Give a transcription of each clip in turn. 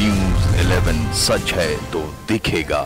News 11 सच है तो दिखेगा।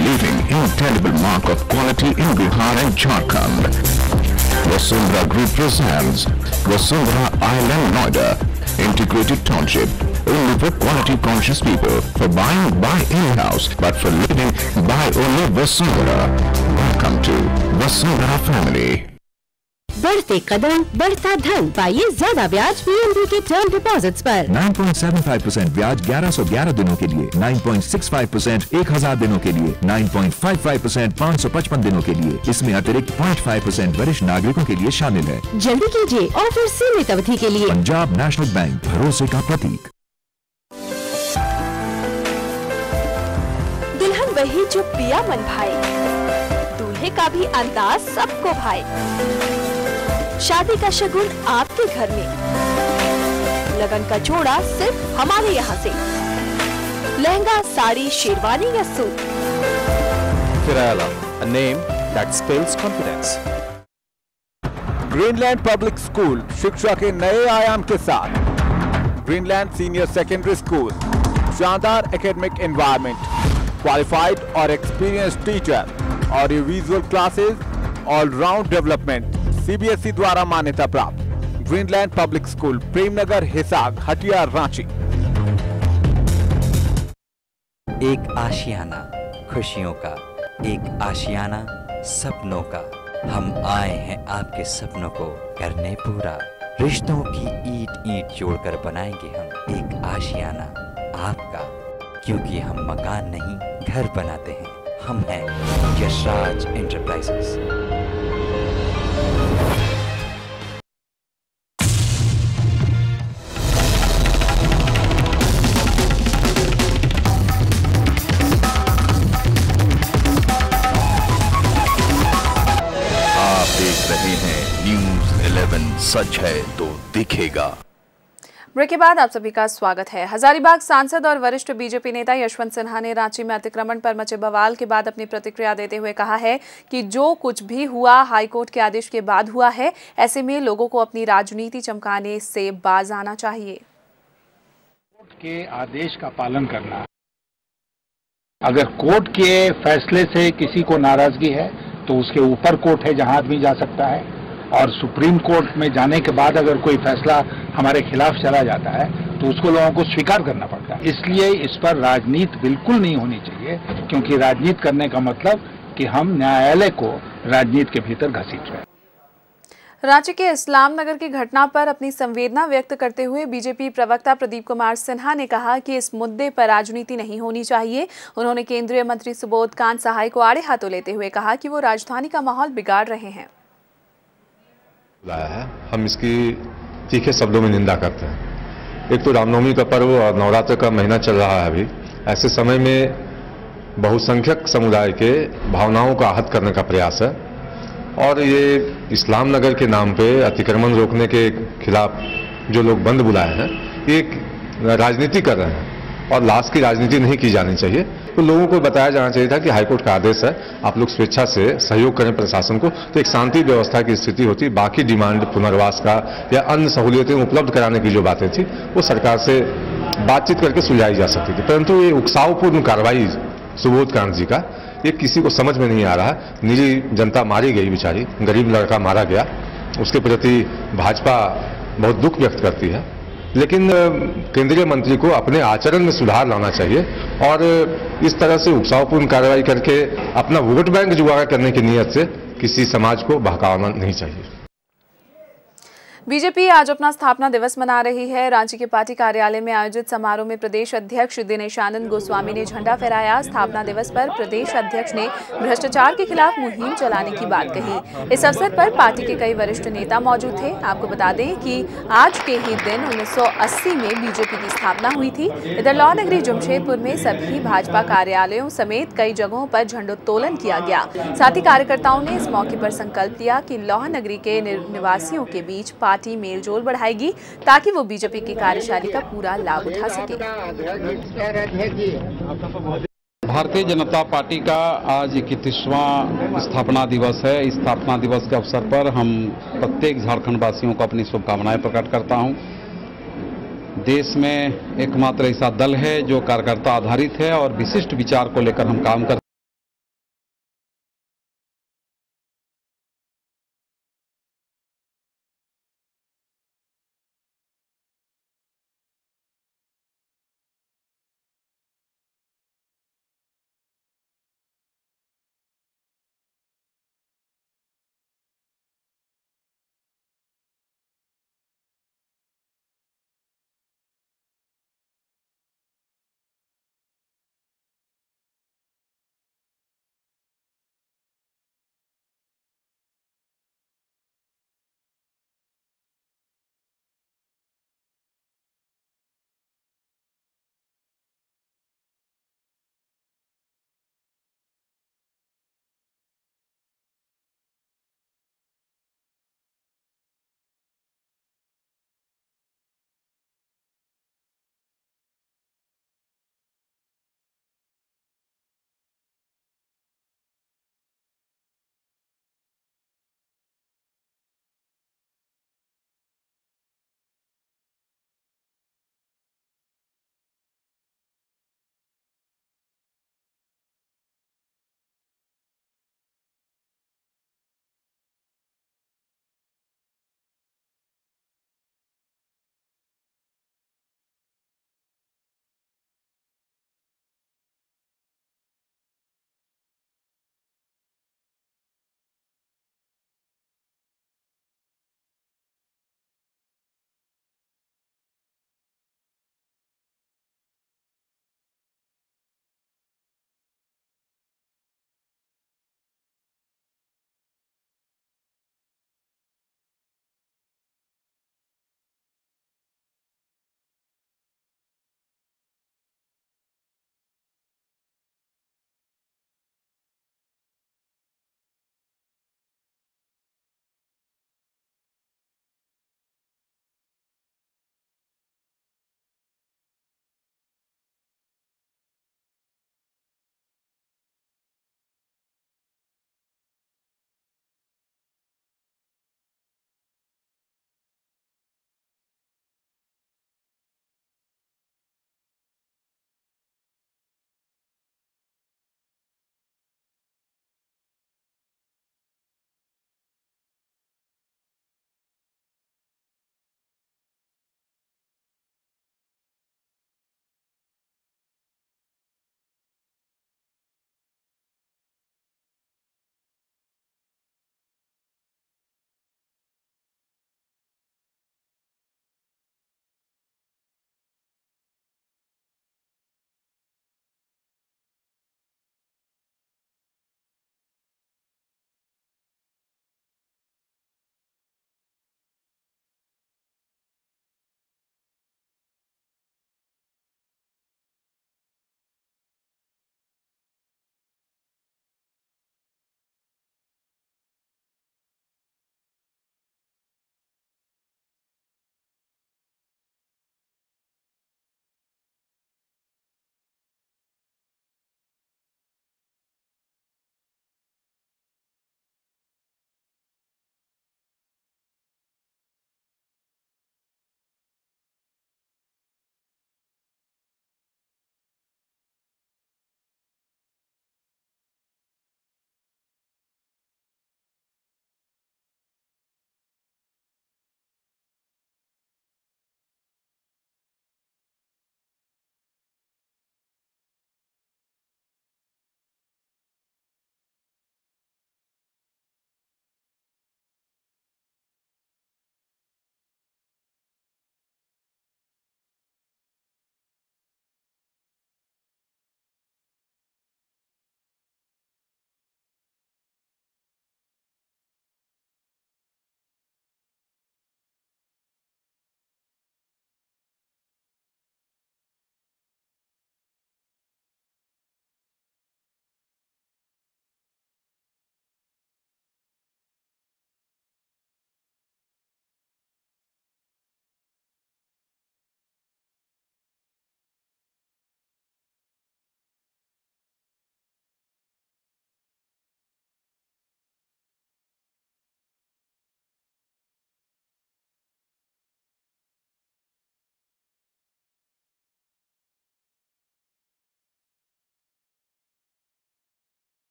Leaving indelible mark of quality in Bihar and Jharkhand. Vasundhara Group presents Vasundhara Island Noida, integrated township, only for quality conscious people. For buying, buy in-house, but for living, buy only Vasundhara. Welcome to Vasundhara family. बढ़ते कदम बढ़ता धन, पाइए ज्यादा ब्याज PNB के term deposits पर। 9.75% ब्याज 1111 दिनों के लिए, 9.65% 1000 दिनों के लिए, 9.55% 555 दिनों के लिए। इसमें अतिरिक्त 0.5% वरिष्ठ नागरिकों के लिए शामिल है। जल्दी कीजिए, ऑफर सीमित अवधि के लिए। पंजाब नेशनल बैंक, भरोसे का प्रतीक। दुल्हन वही जो पिया मन भाए, दूल्हे का भी अंदाज सबको भाए। शादी का शगुन आपके घर में, लगन का जोड़ा सिर्फ हमारे यहाँ से। लहंगा, साड़ी, शेरवानी या suit. Firala, a name that spells confidence. Greenland public school शिक्षा के नए आयाम के साथ। ग्रीनलैंड सीनियर सेकेंडरी स्कूल, शानदार एकेडमिक एनवायरनमेंट, क्वालिफाइड और experienced teacher, audio visual classes, all round development, CBSE द्वारा मान्यता प्राप्त। Greenland public school, Premnagar, Hisar, Hatia, Ranchi. एक आशियाना खुशियों का, एक आशियाना सपनों का। हम आए हैं आपके सपनों को करने पूरा। रिश्तों की ईंट ईंट जोड़कर बनाएंगे हम एक आशियाना आपका, क्योंकि हम मकान नहीं घर बनाते हैं। हम हैं यशराज एंटरप्राइजेस। News 11 सच है तो दिखेगा। ब्रेक के बाद आप सभी का स्वागत है। हजारीबाग सांसद और वरिष्ठ बीजेपी नेता यशवंत सिन्हा ने रांची में अतिक्रमण पर मचे बवाल के बाद अपनी प्रतिक्रिया देते हुए कहा है कि जो कुछ भी हुआ हाईकोर्ट के आदेश के बाद हुआ है। ऐसे में लोगों को अपनी राजनीति चमकाने से बाज आना चाहिए। कोर्ट के आदेश का पालन करना। अगर कोर्ट के फैसले से किसी को नाराजगी है तो उसके ऊपर कोर्ट है जहां आदमी जा सकता है, और सुप्रीम कोर्ट में जाने के बाद अगर कोई फैसला हमारे खिलाफ चला जाता है तो उसको लोगों को स्वीकार करना पड़ता है। इसलिए इस पर राजनीति बिल्कुल नहीं होनी चाहिए, क्योंकि राजनीति करने का मतलब कि हम न्यायालय को राजनीति के भीतर घसीट रहे हैं। रांची के इस्लाम नगर की घटना पर अपनी संवेदना व्यक्त करते हुए बीजेपी प्रवक्ता प्रदीप कुमार सिन्हा ने कहा कि इस मुद्दे पर राजनीति नहीं होनी चाहिए। उन्होंने केंद्रीय मंत्री सुबोध कांत सहाय को आड़े हाथों लेते हुए कहा कि वो राजधानी का माहौल बिगाड़ रहे हैं। हम इसकी तीखे शब्दों में निंदा करते हैं। एक तो रामनवमी का पर्व और नवरात्र का महीना चल रहा है अभी। ऐसे समय में बहुसंख्यक समुदाय के भावनाओं को आहत करने का प्रयास है, और ये इस्लाम नगर के नाम पे अतिक्रमण रोकने के खिलाफ जो लोग बंद बुलाए हैं, ये राजनीति कर रहे हैं और लाश की राजनीति नहीं की जानी चाहिए। तो लोगों को बताया जाना चाहिए था कि हाईकोर्ट का आदेश है, आप लोग स्वेच्छा से सहयोग करें प्रशासन को, तो एक शांति व्यवस्था की स्थिति होती। बाकी डिमांड पुनर्वास का या अन्य सहूलियतें उपलब्ध कराने की जो बातें थी वो सरकार से बातचीत करके सुलझाई जा सकती थी। परंतु ये उकसावपूर्ण कार्रवाई सुबोध कांत जी का, ये किसी को समझ में नहीं आ रहा। निजी जनता मारी गई, बेचारी गरीब लड़का मारा गया, उसके प्रति भाजपा बहुत दुख व्यक्त करती है। लेकिन केंद्रीय मंत्री को अपने आचरण में सुधार लाना चाहिए, और इस तरह से उकसावपूर्ण कार्रवाई करके अपना वोट बैंक जुगाड़ करने की नीयत से किसी समाज को बहकाना नहीं चाहिए। बीजेपी आज अपना स्थापना दिवस मना रही है। रांची के पार्टी कार्यालय में आयोजित समारोह में प्रदेश अध्यक्ष दिनेशानंद गोस्वामी ने झंडा फहराया। स्थापना दिवस पर प्रदेश अध्यक्ष ने भ्रष्टाचार के खिलाफ मुहिम चलाने की बात कही। इस अवसर पर पार्टी के कई वरिष्ठ नेता मौजूद थे। आपको बता दें कि आज के ही दिन 1980 में बीजेपी की स्थापना हुई थी। इधर लौह नगरी जमशेदपुर में सभी भाजपा कार्यालयों समेत कई जगहों पर झंडोत्तोलन किया गया। साथ ही कार्यकर्ताओं ने इस मौके पर संकल्प लिया कि लौह नगरी के निवासियों के बीच पार्टी मेलजोल बढ़ाएगी, ताकि वो बीजेपी की कार्यशैली का पूरा लाभ उठा सके। भारतीय जनता पार्टी का आज 31वां स्थापना दिवस है। इस स्थापना दिवस के अवसर पर हम प्रत्येक झारखंड वासियों को अपनी शुभकामनाएं प्रकट करता हूं। देश में एकमात्र ऐसा दल है जो कार्यकर्ता आधारित है और विशिष्ट विचार को लेकर हम काम करते हैं।